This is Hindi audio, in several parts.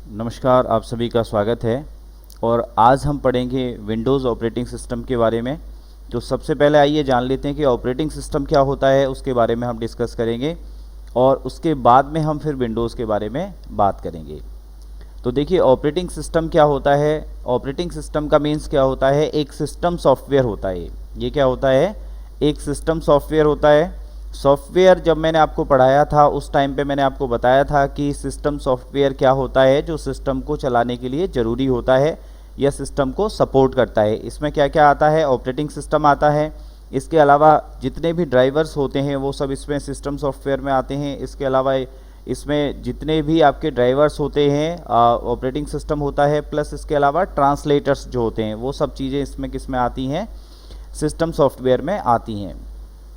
नमस्कार, आप सभी का स्वागत है। और आज हम पढ़ेंगे विंडोज़ ऑपरेटिंग सिस्टम के बारे में। तो सबसे पहले आइए जान लेते हैं कि ऑपरेटिंग सिस्टम क्या होता है, उसके बारे में हम डिस्कस करेंगे और उसके बाद में हम फिर विंडोज़ के बारे में बात करेंगे। तो देखिए, ऑपरेटिंग सिस्टम क्या होता है। ऑपरेटिंग सिस्टम का मीन्स क्या होता है, एक सिस्टम सॉफ्टवेयर होता है। ये क्या होता है, एक सिस्टम सॉफ्टवेयर होता है। सॉफ्टवेयर जब मैंने आपको पढ़ाया था उस टाइम पे मैंने आपको बताया था कि सिस्टम सॉफ्टवेयर क्या होता है, जो सिस्टम को चलाने के लिए ज़रूरी होता है या सिस्टम को सपोर्ट करता है। इसमें क्या क्या आता है, ऑपरेटिंग सिस्टम आता है। इसके अलावा जितने भी ड्राइवर्स होते हैं वो सब इसमें सिस्टम सॉफ्टवेयर में आते हैं। इसके अलावा इसमें जितने भी आपके ड्राइवर्स होते हैं ऑपरेटिंग सिस्टम होता है, प्लस इसके अलावा ट्रांसलेटर्स जो होते हैं वो सब चीज़ें इसमें किस में आती हैं, सिस्टम सॉफ्टवेयर में आती हैं।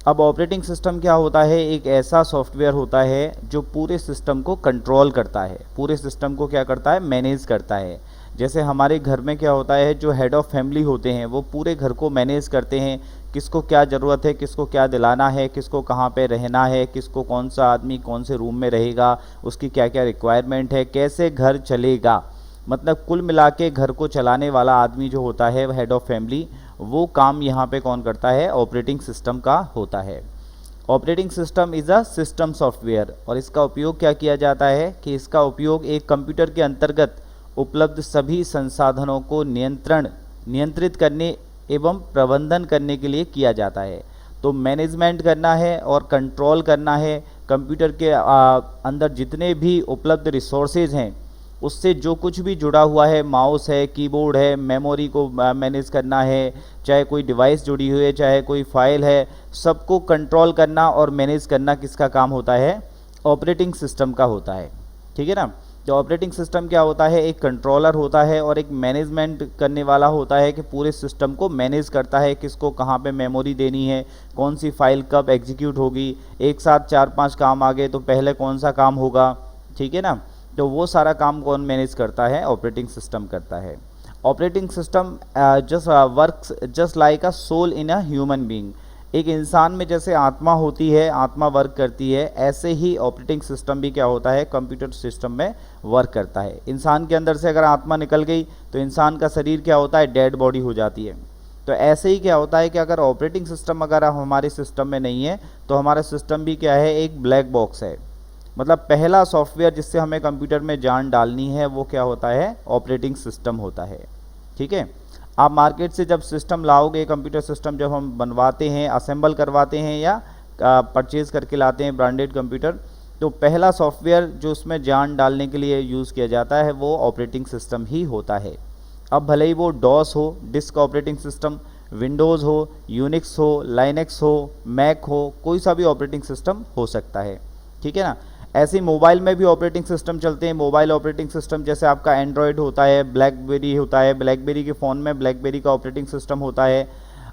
अब ऑपरेटिंग सिस्टम क्या होता है, एक ऐसा सॉफ्टवेयर होता है जो पूरे सिस्टम को कंट्रोल करता है, पूरे सिस्टम को क्या करता है, मैनेज करता है। जैसे हमारे घर में क्या होता है, जो हेड ऑफ़ फैमिली होते हैं वो पूरे घर को मैनेज करते हैं, किसको क्या ज़रूरत है, किसको क्या दिलाना है, किसको कहाँ पे रहना है, किसको कौन सा आदमी कौन से रूम में रहेगा, उसकी क्या क्या रिक्वायरमेंट है, कैसे घर चलेगा। मतलब कुल मिला के घर को चलाने वाला आदमी जो होता है हेड ऑफ़ फैमिली, वो काम यहाँ पे कौन करता है, ऑपरेटिंग सिस्टम का होता है। Operating system is a system software. और इसका उपयोग क्या किया जाता है कि इसका उपयोग एक कंप्यूटर के अंतर्गत उपलब्ध सभी संसाधनों को नियंत्रित करने एवं प्रबंधन करने के लिए किया जाता है। तो मैनेजमेंट करना है और कंट्रोल करना है कंप्यूटर के अंदर जितने भी उपलब्ध रिसोर्सेज हैं, उससे जो कुछ भी जुड़ा हुआ है, माउस है, कीबोर्ड है, मेमोरी को मैनेज करना है, चाहे कोई डिवाइस जुड़ी हुई है, चाहे कोई फाइल है, सबको कंट्रोल करना और मैनेज करना किसका काम होता है, ऑपरेटिंग सिस्टम का होता है। ठीक है ना। तो ऑपरेटिंग सिस्टम क्या होता है, एक कंट्रोलर होता है और एक मैनेजमेंट करने वाला होता है कि पूरे सिस्टम को मैनेज करता है, किसको कहाँ पे मेमोरी देनी है, कौन सी फाइल कब एग्जीक्यूट होगी, एक साथ 4-5 काम आ गए तो पहले कौन सा काम होगा। ठीक है ना। तो वो सारा काम कौन मैनेज करता है, ऑपरेटिंग सिस्टम करता है। Operating system just works just like a soul in a human being. एक इंसान में जैसे आत्मा होती है, आत्मा वर्क करती है, ऐसे ही ऑपरेटिंग सिस्टम भी क्या होता है, कंप्यूटर सिस्टम में वर्क करता है। इंसान के अंदर से अगर आत्मा निकल गई तो इंसान का शरीर क्या होता है, डेड बॉडी हो जाती है। तो ऐसे ही क्या होता है कि अगर ऑपरेटिंग सिस्टम अगर हमारे सिस्टम में नहीं है तो हमारा सिस्टम भी क्या है, एक ब्लैक बॉक्स है। मतलब पहला सॉफ्टवेयर जिससे हमें कंप्यूटर में जान डालनी है वो क्या होता है, ऑपरेटिंग सिस्टम होता है। ठीक है। आप मार्केट से जब सिस्टम लाओगे, कंप्यूटर सिस्टम जब हम बनवाते हैं, असेंबल करवाते हैं या परचेज़ करके लाते हैं ब्रांडेड कंप्यूटर, तो पहला सॉफ्टवेयर जो उसमें जान डालने के लिए यूज़ किया जाता है वो ऑपरेटिंग सिस्टम ही होता है। अब भले ही वो डॉस हो, डिस्क ऑपरेटिंग सिस्टम, विंडोज़ हो, यूनिक्स हो, लाइनेक्स हो, मैक हो, कोई सा भी ऑपरेटिंग सिस्टम हो सकता है। ठीक है ना। ऐसे ही मोबाइल में भी ऑपरेटिंग सिस्टम चलते हैं। मोबाइल ऑपरेटिंग सिस्टम जैसे आपका एंड्रॉयड होता है, ब्लैकबेरी होता है, ब्लैकबेरी के फ़ोन में ब्लैकबेरी का ऑपरेटिंग सिस्टम होता है।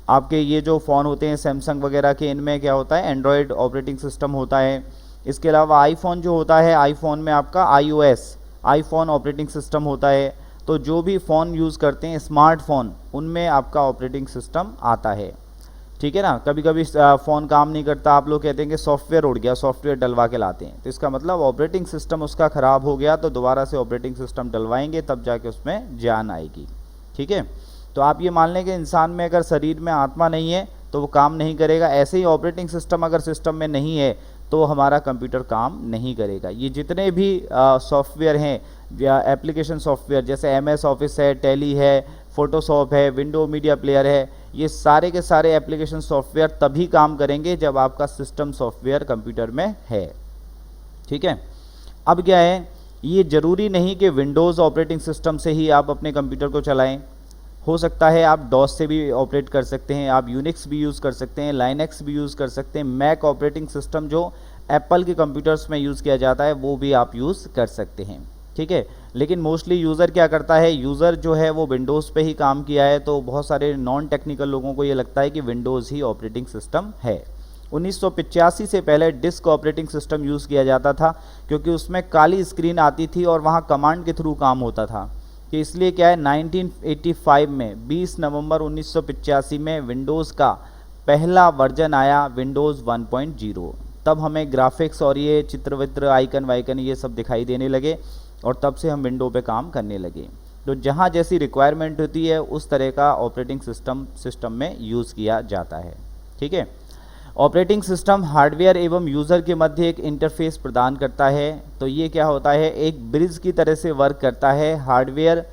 आपके ये जो फ़ोन होते हैं सैमसंग वगैरह के, इनमें क्या होता है, एंड्रॉयड ऑपरेटिंग सिस्टम होता है। इसके अलावा आईफोन जो होता है, आईफोन में आपका iOS आईफोन ऑपरेटिंग सिस्टम होता है। तो जो भी फ़ोन यूज़ करते हैं स्मार्टफोन, उनमें आपका ऑपरेटिंग सिस्टम आता है। ठीक है ना। कभी कभी फ़ोन काम नहीं करता, आप लोग कहते हैं कि सॉफ्टवेयर उड़ गया, सॉफ्टवेयर डलवा के लाते हैं, तो इसका मतलब ऑपरेटिंग सिस्टम उसका ख़राब हो गया, तो दोबारा से ऑपरेटिंग सिस्टम डलवाएंगे तब जाके उसमें जान आएगी। ठीक है। तो आप ये मान लें कि इंसान में अगर शरीर में आत्मा नहीं है तो वो काम नहीं करेगा। ऐसे ही ऑपरेटिंग सिस्टम अगर सिस्टम में नहीं है तो हमारा कंप्यूटर काम नहीं करेगा। ये जितने भी सॉफ्टवेयर हैं या एप्लीकेशन सॉफ्टवेयर, जैसे MS ऑफिस है, टैली है, फ़ोटोशॉप है, विंडो मीडिया प्लेयर है, ये सारे के सारे एप्लीकेशन सॉफ्टवेयर तभी काम करेंगे जब आपका सिस्टम सॉफ्टवेयर कंप्यूटर में है। ठीक है। अब क्या है, ये ज़रूरी नहीं कि विंडोज़ ऑपरेटिंग सिस्टम से ही आप अपने कंप्यूटर को चलाएं। हो सकता है आप डॉस से भी ऑपरेट कर सकते हैं, आप यूनिक्स भी यूज़ कर सकते हैं, लाइनेक्स भी यूज़ कर सकते हैं, मैक ऑपरेटिंग सिस्टम जो एप्पल के कंप्यूटर्स में यूज़ किया जाता है वो भी आप यूज़ कर सकते हैं। ठीक है। लेकिन मोस्टली यूज़र क्या करता है, यूज़र जो है वो विंडोज़ पे ही काम किया है, तो बहुत सारे नॉन टेक्निकल लोगों को ये लगता है कि विंडोज़ ही ऑपरेटिंग सिस्टम है। 1985 से पहले डिस्क ऑपरेटिंग सिस्टम यूज़ किया जाता था, क्योंकि उसमें काली स्क्रीन आती थी और वहाँ कमांड के थ्रू काम होता था। कि इसलिए क्या है, 1985 में 20 नवंबर 1985 में विंडोज़ का पहला वर्जन आया, विंडोज़ 1.0। तब हमें ग्राफिक्स और ये चित्र वित्र आइकन वाइकन ये सब दिखाई देने लगे। और तब से हम विंडो पे काम करने लगे। तो जहाँ जैसी रिक्वायरमेंट होती है उस तरह का ऑपरेटिंग सिस्टम में यूज़ किया जाता है। ठीक है। ऑपरेटिंग सिस्टम हार्डवेयर एवं यूज़र के मध्य एक इंटरफेस प्रदान करता है। तो ये क्या होता है, एक ब्रिज की तरह से वर्क करता है हार्डवेयर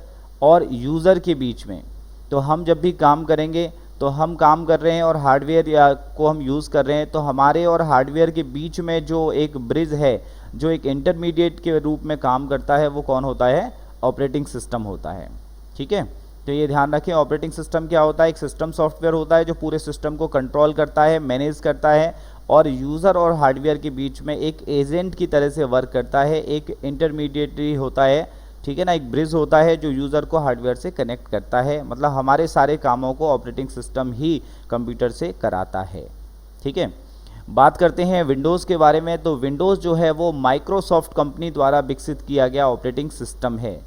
और यूज़र के बीच में। तो हम जब भी काम करेंगे तो हम काम कर रहे हैं और हार्डवेयर या को हम यूज़ कर रहे हैं, तो हमारे और हार्डवेयर के बीच में जो एक ब्रिज है, जो एक इंटरमीडिएट के रूप में काम करता है, वो कौन होता है, ऑपरेटिंग सिस्टम होता है। ठीक है। तो ये ध्यान रखें, ऑपरेटिंग सिस्टम क्या होता है, एक सिस्टम सॉफ्टवेयर होता है जो पूरे सिस्टम को कंट्रोल करता है, मैनेज करता है और यूज़र और हार्डवेयर के बीच में एक एजेंट की तरह से वर्क करता है, एक इंटरमीडिएटरी होता है। ठीक है ना, एक ब्रिज होता है जो यूज़र को हार्डवेयर से कनेक्ट करता है। मतलब हमारे सारे कामों को ऑपरेटिंग सिस्टम ही कंप्यूटर से कराता है। ठीक है। बात करते हैं विंडोज़ के बारे में। तो विंडोज़ जो है वो माइक्रोसॉफ्ट कंपनी द्वारा विकसित किया गया ऑपरेटिंग सिस्टम है।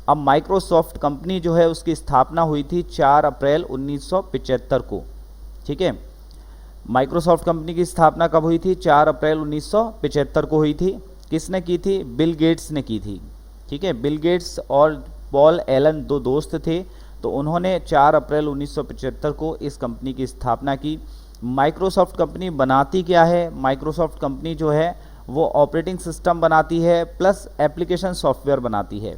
अब माइक्रोसॉफ्ट कंपनी जो है उसकी स्थापना हुई थी 4 अप्रैल 1975 को। ठीक है। माइक्रोसॉफ्ट कंपनी की स्थापना कब हुई थी, 4 अप्रैल 1975 को हुई थी। किसने की थी, बिल गेट्स ने की थी। ठीक है। बिल गेट्स और पॉल एलन दो दोस्त थे, तो उन्होंने 4 अप्रैल 1975 को इस कंपनी की स्थापना की। माइक्रोसॉफ्ट कंपनी बनाती क्या है, माइक्रोसॉफ्ट कंपनी जो है वो ऑपरेटिंग सिस्टम बनाती है प्लस एप्लीकेशन सॉफ्टवेयर बनाती है।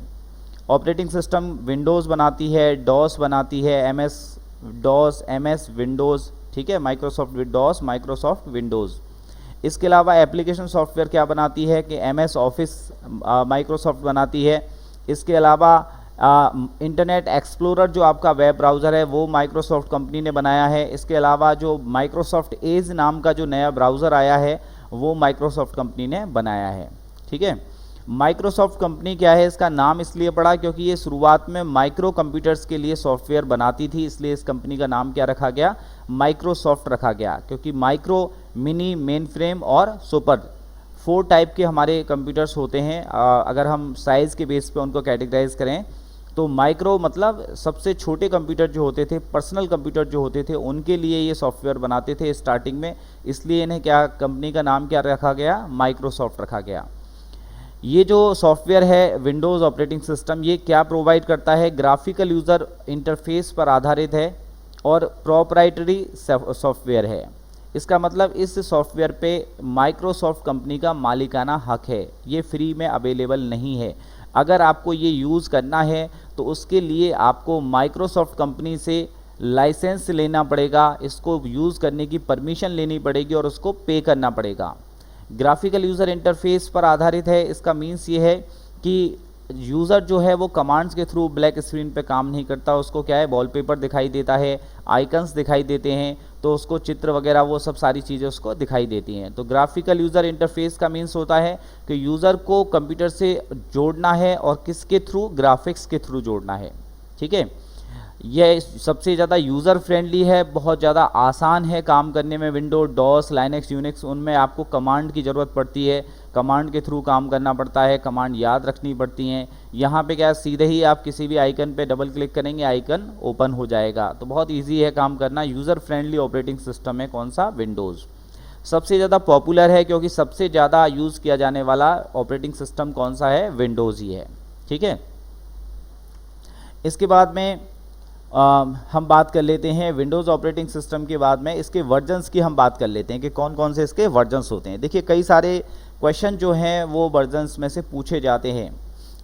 ऑपरेटिंग सिस्टम विंडोज़ बनाती है, डॉस बनाती है, एमएस विंडोज़। ठीक है, माइक्रोसॉफ्ट डॉस, माइक्रोसॉफ्ट विंडोज़। इसके अलावा एप्लीकेशन सॉफ्टवेयर क्या बनाती है कि एमएस ऑफिस माइक्रोसॉफ्ट बनाती है। इसके अलावा इंटरनेट एक्सप्लोरर जो आपका वेब ब्राउज़र है वो माइक्रोसॉफ्ट कंपनी ने बनाया है। इसके अलावा जो माइक्रोसॉफ्ट एज नाम का जो नया ब्राउज़र आया है वो माइक्रोसॉफ्ट कंपनी ने बनाया है। ठीक है। माइक्रोसॉफ्ट कंपनी क्या है, इसका नाम इसलिए पड़ा क्योंकि ये शुरुआत में माइक्रो कंप्यूटर्स के लिए सॉफ्टवेयर बनाती थी, इसलिए इस कंपनी का नाम क्या रखा गया, माइक्रोसॉफ्ट रखा गया। क्योंकि माइक्रो, मिनी, मेन फ्रेम और सुपर 4 टाइप के हमारे कंप्यूटर्स होते हैं। अगर हम साइज़ के बेस पे उनको कैटेगराइज करें तो माइक्रो मतलब सबसे छोटे कंप्यूटर जो होते थे, पर्सनल कंप्यूटर जो होते थे, उनके लिए ये सॉफ्टवेयर बनाते थे स्टार्टिंग में, इसलिए इन्हें क्या, कंपनी का नाम क्या रखा गया, माइक्रोसॉफ्ट रखा गया। ये जो सॉफ्टवेयर है विंडोज़ ऑपरेटिंग सिस्टम, ये क्या प्रोवाइड करता है, ग्राफिकल यूज़र इंटरफेस पर आधारित है और प्रोप्राइटरी सॉफ्टवेयर है। इसका मतलब इस सॉफ्टवेयर पे माइक्रोसॉफ्ट कंपनी का मालिकाना हक है, ये फ्री में अवेलेबल नहीं है। अगर आपको ये यूज़ करना है तो उसके लिए आपको माइक्रोसॉफ्ट कंपनी से लाइसेंस लेना पड़ेगा, इसको यूज़ करने की परमिशन लेनी पड़ेगी और उसको पे करना पड़ेगा। ग्राफिकल यूज़र इंटरफेस पर आधारित है, इसका मीन्स ये है कि यूज़र जो है वो कमांड्स के थ्रू ब्लैक स्क्रीन पे काम नहीं करता, उसको क्या है, वॉलपेपर दिखाई देता है, आइकन्स दिखाई देते हैं, तो उसको चित्र वगैरह वो सब सारी चीज़ें उसको दिखाई देती हैं। तो ग्राफिकल यूज़र इंटरफेस का मीन्स होता है कि यूज़र को कंप्यूटर से जोड़ना है और किसके थ्रू, ग्राफिक्स के थ्रू जोड़ना है। ठीक है। यह सबसे ज़्यादा यूज़र फ्रेंडली है, बहुत ज़्यादा आसान है काम करने में। विंडो, डॉस, लाइनक्स, यूनिक्स, उनमें आपको कमांड की ज़रूरत पड़ती है, कमांड के थ्रू काम करना पड़ता है, कमांड याद रखनी पड़ती हैं। यहाँ पे क्या, सीधे ही आप किसी भी आइकन पे डबल क्लिक करेंगे, आइकन ओपन हो जाएगा। तो बहुत ईजी है काम करना। यूज़र फ्रेंडली ऑपरेटिंग सिस्टम है कौन सा, विंडोज़। सबसे ज़्यादा पॉपुलर है क्योंकि सबसे ज़्यादा यूज़ किया जाने वाला ऑपरेटिंग सिस्टम कौन सा है, विंडोज़ ही है। ठीक है। इसके बाद में हम बात कर लेते हैं विंडोज़ ऑपरेटिंग सिस्टम के बाद में इसके वर्जन्स की हम बात कर लेते हैं कि कौन कौन से इसके वर्जन्स होते हैं। देखिए कई सारे क्वेश्चन जो हैं वो वर्जन्स में से पूछे जाते हैं,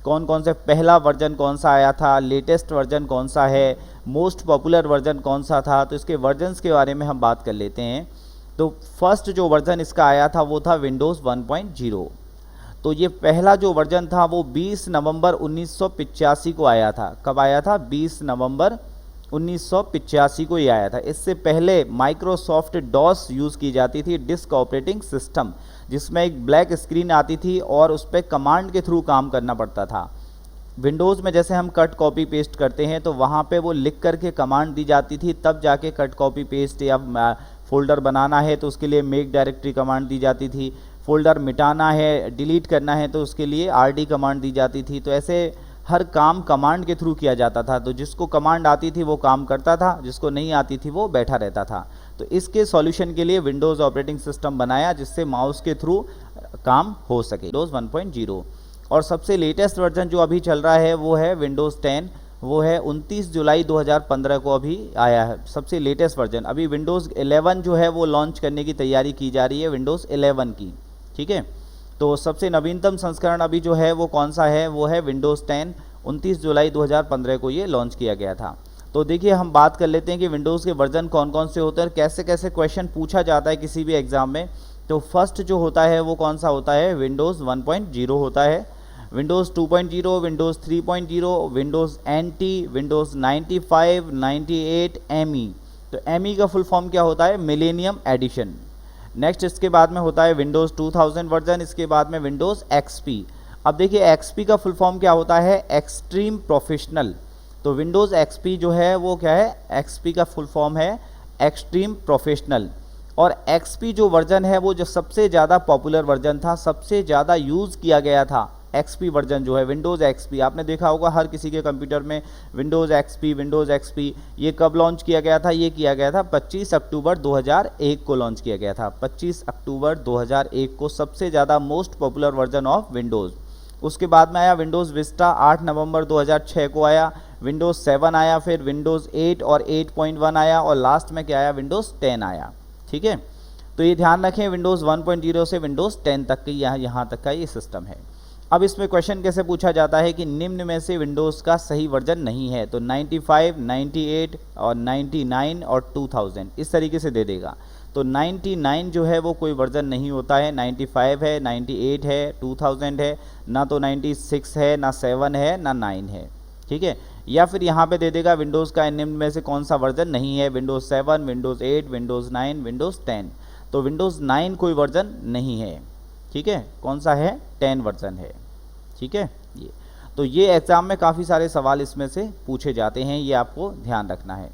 कौन कौन से, पहला वर्जन कौन सा आया था, लेटेस्ट वर्जन कौन सा है, मोस्ट पॉपुलर वर्जन कौन सा था। तो इसके वर्जन्स के बारे में हम बात कर लेते हैं। तो फर्स्ट जो वर्जन इसका आया था वो था विंडोज़ 1.0। तो ये पहला जो वर्जन था वो 20 नवंबर 1985 को आया था। कब आया था, 20 नवंबर 1985 को ही आया था। इससे पहले माइक्रोसॉफ्ट डॉस यूज़ की जाती थी, डिस्क ऑपरेटिंग सिस्टम, जिसमें एक ब्लैक स्क्रीन आती थी और उस पर कमांड के थ्रू काम करना पड़ता था। विंडोज़ में जैसे हम कट कॉपी पेस्ट करते हैं तो वहाँ पे वो लिख करके कमांड दी जाती थी, तब जाके कट कॉपी पेस्ट या फोल्डर बनाना है तो उसके लिए मेक डायरेक्टरी कमांड दी जाती थी, फोल्डर मिटाना है, डिलीट करना है तो उसके लिए आरडी कमांड दी जाती थी। तो ऐसे हर काम कमांड के थ्रू किया जाता था। तो जिसको कमांड आती थी वो काम करता था, जिसको नहीं आती थी वो बैठा रहता था। तो इसके सॉल्यूशन के लिए विंडोज़ ऑपरेटिंग सिस्टम बनाया जिससे माउस के थ्रू काम हो सके, विंडोज़ 1.0। और सबसे लेटेस्ट वर्जन जो अभी चल रहा है वो है विंडोज़ 10, वो है 29 जुलाई 2015 को अभी आया है सबसे लेटेस्ट वर्जन। अभी विंडोज़ 11 जो है वो लॉन्च करने की तैयारी की जा रही है, विंडोज़ 11 की, ठीक है। तो सबसे नवीनतम संस्करण अभी जो है वो कौन सा है, वो है विंडोज़ 10, 29 जुलाई 2015 को ये लॉन्च किया गया था। तो देखिए हम बात कर लेते हैं कि विंडोज़ के वर्जन कौन कौन से होते हैं और कैसे कैसे क्वेश्चन पूछा जाता है किसी भी एग्ज़ाम में। तो फर्स्ट जो होता है वो कौन सा होता है, विंडोज़ 1.0 होता है, Windows 2.0, Windows 3.0, Windows NT, Windows 95, 98, ME। तो ME का फुल फॉर्म क्या होता है, मिलेनियम एडिशन। नेक्स्ट इसके बाद में होता है विंडोज़ 2000 वर्जन, इसके बाद में विंडोज़ XP। अब देखिए XP का फुल फॉर्म क्या होता है, एक्सट्रीम प्रोफेशनल। तो विंडोज़ XP जो है वो क्या है, XP का फुल फॉर्म है एक्सट्रीम प्रोफेशनल। और XP जो वर्जन है वो जो सबसे ज़्यादा पॉपुलर वर्जन था, सबसे ज़्यादा यूज़ किया गया था, XP वर्जन जो है विंडोज़ XP। आपने देखा होगा हर किसी के कंप्यूटर में विंडोज़ XP। ये कब लॉन्च किया गया था, ये किया गया था 25 अक्टूबर 2001 को लॉन्च किया गया था। 25 अक्टूबर 2001 को सबसे ज़्यादा most popular version of Windows. उसके बाद में आया विंडोज़ विस्टा, 8 नवंबर 2006 को आया। विंडोज़ 7 आया, फिर विंडोज़ 8 और 8.1 आया, और लास्ट में क्या आया, विंडोज़ 10 आया, ठीक है। तो ये ध्यान रखें विंडोज़ 1.0 से विंडोज़ 10 तक की यहाँ तक का ये सिस्टम है। अब इसमें क्वेश्चन कैसे पूछा जाता है कि निम्न में से विंडोज़ का सही वर्जन नहीं है, तो 95, 98 और 99 और 2000 इस तरीके से दे देगा। तो 99 जो है वो कोई वर्जन नहीं होता है, 95 है, 98 है, 2000 है, ना तो 96 है, ना 7 है, ना 9 है, ठीक है। या फिर यहाँ पे दे देगा विंडोज़ का निम्न में से कौन सा वर्जन नहीं है, विंडोज़ 7, विंडोज़ 8, विंडोज़ 9, विंडोज़ 10। तो विंडोज़ 9 कोई वर्जन नहीं है, ठीक है। कौन सा है, 10 वर्जन है, ठीक है। ये तो ये एग्ज़ाम में काफ़ी सारे सवाल इसमें से पूछे जाते हैं, ये आपको ध्यान रखना है।